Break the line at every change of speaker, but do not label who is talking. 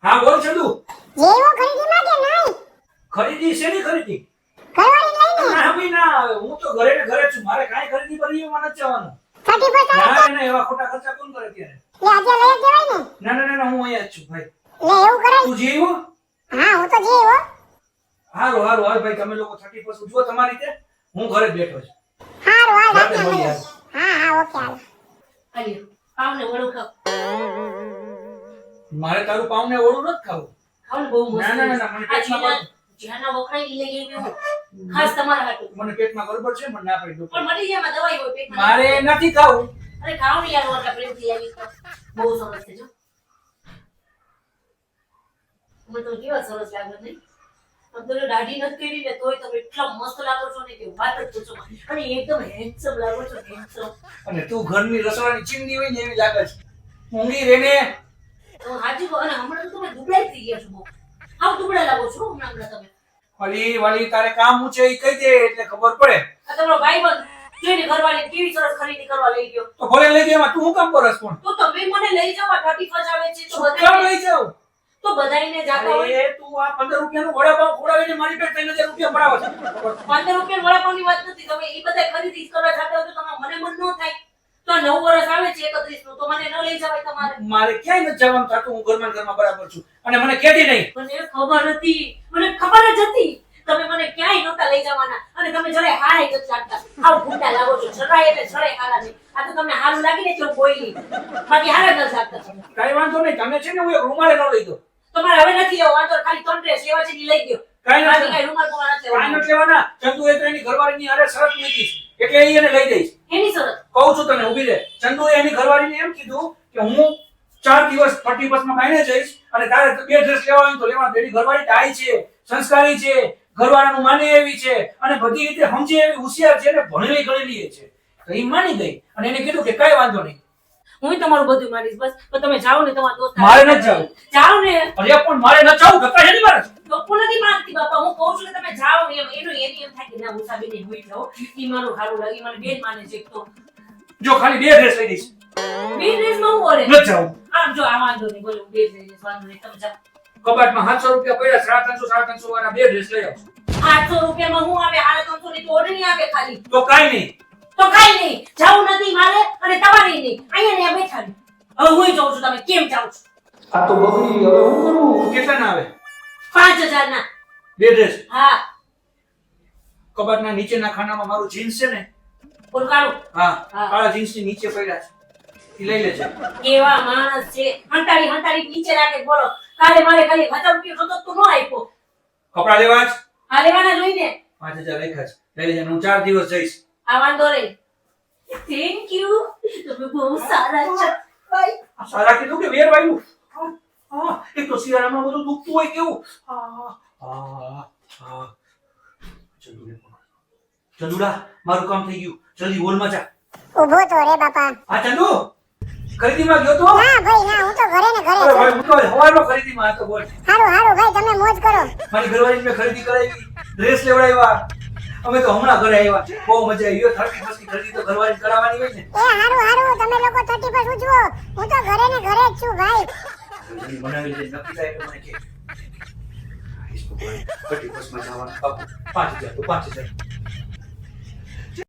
હા બોલ ચંદુ.
જેવો ખરીદીમાં કે નહીં?
ખરીદી શેની ખરીદી?
ઘરવાળી લઈને
ના ભાઈ ના, હું તો ઘરે ને ઘરે જ છું. મારે કાંઈ ખરીદી કરવી એમાં નથી જવાનું.
30%
ના ના એવા ખોટા ખર્ચા કોણ કરે ત્યારે?
લે આજે લઈ જ દેવાય ને.
ના ના ના, હું અહીંયા જ છું ભાઈ.
લે એવું કરાય.
તું જીવો?
હા હું તો જેવો.
હારું હારું હાલ ભાઈ, તમે લોકો 30% ઉજવો તમારી રીતે. હું ઘરે જ બેઠો છું.
હારું હાલ
રાતે
રાતે
મળીએ.
મળીએ. હા હા ઓકે હાલ.
આલ્યો પાવને વળું ખાવ.
મારે તારું પાવને ઓળું નથી ખાવું.
ખાવ ને બહુ મસ્ત.
ના ના ના, મને પેટમાં
જ્યાંના વખણાઈ લઈ આવી હું. ખાસ તમારા હાટુ.
મને પેટમાં ગડબડ છે, મને ના પડી દો.
પણ મટી જાય દવાઈ હોય પેટમાં.
મારે નથી ખાવું.
અરે ખાવ ને યાર ઓલા પ્રેમથી આવી તો. બહુ સરસ છે જો. મને તો કેવા સરસ લાગે નહીં. તમે દાઢી નથી કરી ને તોય તમે એટલા મસ્ત લાગો છો ને કે વાત જ પૂછો માં. અને એકદમ હેન્ડસમ લાગો છો, હેન્ડસમ.
અને તું ઘરની રસોડાની ચીમની હોય ને એવી લાગે છે. ઊંઘી રેને.
તો હાજી કહો, અને હમણાં તો તમે દુબળાઈ થઈ ગયા છો બહુ. હાવ દુબળા લાગો છો હમણાં તમે.
વાલી વાલી તારે કામ હું છે એ કહી દે એટલે ખબર પડે.
આ તમારો ભાઈબંધ કેવી ઘરવાળી કેવી સરસ ખરીદી કરવા લઈ ગયો.
તો ભલે લઈ ગયા, એમાં તું શું કામ કરસ પણ?
તો તમે મને લઈ જાઓ. આ 31 આવે છે તો
શું કામ
બધાને
લઈ જાવ?
તો બધાને જાતા હોય.
અરે તું આ 15 રૂપિયાનો વડાપાવ ખવડાવીને મારી પાસે 3000 રૂપિયા પડાવે છે.
15 રૂપિયા વડાપાવની વાત નથી. તમે એ બધા ખરીદી કરવા જાતા હોય તો તમારે મને મન ન થાય. તો 9 વર્ષ આવે છે 31 નું, તો મને ન લઈ જવાય તમારે.
મારે ક્યાંય નથી જવાનું થતું. હું ઘરમાં ને ઘરમાં બરાબર છું અને મને કહેતી નહીં.
મને ખબર હતી, મને ખબર જ હતી તમે મને ક્યાંય નહોતા લઈ જવાના. અને તમે જરાય હારાય નથી લાગતા. આવ ભૂંડા લાગો છો. જરાય એટલે જરાય હારા નહીં. આ તો તમને હારું લાગીને તો બોલી, બાકી હારા નથી લાગતા તમે.
કાંઈ વાંધો નહીં. તમે છે ને હું એક રૂમાલે ન લઈ દો.
તમારે હવે નથી લેવો વાંધો. ખાલી 3 ડ્રેસ લેવા છે ઈ લઈ ગયો.
કાંઈ
બાકી
નથી.
કાંઈ રૂમાલ બોમાલ નથી
કાંઈ
લેવાનો.
નથી લેવાના. ચંદુએ તો એની ઘરવાળીની હારે શરત મૂકીશ એટલે એ એને લઈ દઈશ.
એની શરત.
કહું છું તને, ઊભી રહે. ચંદુએ એની ઘરવાળીને એમ કીધું કે હું 4 દિવસ 30 માં બાયણે જઈશ અને તારે 2 ડ્રેસ લેવા હોય તો લેવા. એની ઘરવાળી ડાઈ છે, સંસ્કારી છે, ઘરવાળાનું માને એવી છે અને બધી રીતે સમજે એવી હોશિયાર છે અને ભણેલી ગણેલી છે. તો એ માની ગઈ અને એને કીધું કે કાંઈ વાંધો નહીં.
હું તમારું બધું માનીશ બસ. પણ તમે જાઓ ને તમારા દોસ્ત.
મારે નથી જાવું.
જાઓ ને.
અરે પણ મારે ન જાવું. ધક્કા છે મારે.
લોકો નથી માનતી બાપા. હું કહું છું કે તમે જાઓ એમ. એની એમ થાય કે ના મુસાબીને હોઈ જાઓ. ઈ મારું સારું લાગે. ઈ મને બેન માને છે એક તો.
જો ખાલી 2 ડ્રેસ લઈ દઈશ.
બે ડ્રેસમાં હું ઓરે.
ન જાવું.
આમ જો આ વાંધો નહીં બોલો. બે ડ્રેસ વાંધો નહીં. તમે જાઓ.
કબાટમાં 700 રૂપિયા પડ્યા. 350 વાળા 2 ડ્રેસ લઈ આવો.
800 રૂપિયામાં હું આવે. 350 ની તો ઓર્ડર નહીં આવે ખાલી.
તો કાંઈ નહીં.
તો કાઈ નહીં. જાવું નથી મારે અને તમારે નહીં. અહીંયા ને બેઠા ને. હવે હું જાઉં છું. તમે કેમ જાઓ છો?
આ તો બગડી. હવે હું કરું? કેટલા ના આવે?
5000 ના.
2 ડ્રેસ.
હા.
કબાટના નીચેના ખાનામાં મારું જીન્સ છે ને.
બોલ કાઢો.
હા,
હા.
કાળા જીન્સની નીચે પડ્યા છે. ઈ લઈ લેજે.
કેવા માણસ છે. હંતાડી હંતાડી નીચે રાખે બોલો. કાલે મારે ખાલી 1000 રૂપિયા હતો તો નો આપ્યો.
કપડા લેવા જ
આ લેવાના જોઈને.
5000 રાખ્યા છે. લઈ લેજે. હું 4 દિવસ જઈશ.
આ વાંધો નહીં. Thank you. તમે બહુ સારા છો. બાય.
આ સારા કીધું કે વેર વાયુ. હા, એક તો શિયાળામાં બધું દુખતું હોય કેવું. ચંદુડા, મારું કામ થઈ ગયું. જલ્દી હોલમાં જા.
ઊભો તો રે બાપા.
હા ચંદુ, ખરીદીમાં ગયો તો?
ના ભાઈ ના, હું તો ઘરે ને ઘરે
અરે
છું.
ભાઈ, હું તો હવારમાં ખરીદીમાં હતો. બોલ.
હારું હારું ભાઈ તમે મોજ કરો.
મારી ઘરવાળીને મેં ખરીદી કરાવી, ડ્રેસ લેવડાવ્યા. અમે તો હમણાં ઘરે આવ્યા. બહુ મજા આવી. 30 ની ખરીદી તો ઘરવાળીને કરાવવાની હોય ને.
એ હારું હારું તમે લોકો 30 ઉજવો. હું તો ઘરે ને ઘરે જ છું ભાઈ.
જલ્દી બનાવી દે. નક્કી થાય એટલે મને કે. 30 માં જવાનું. 5000 તો 5000.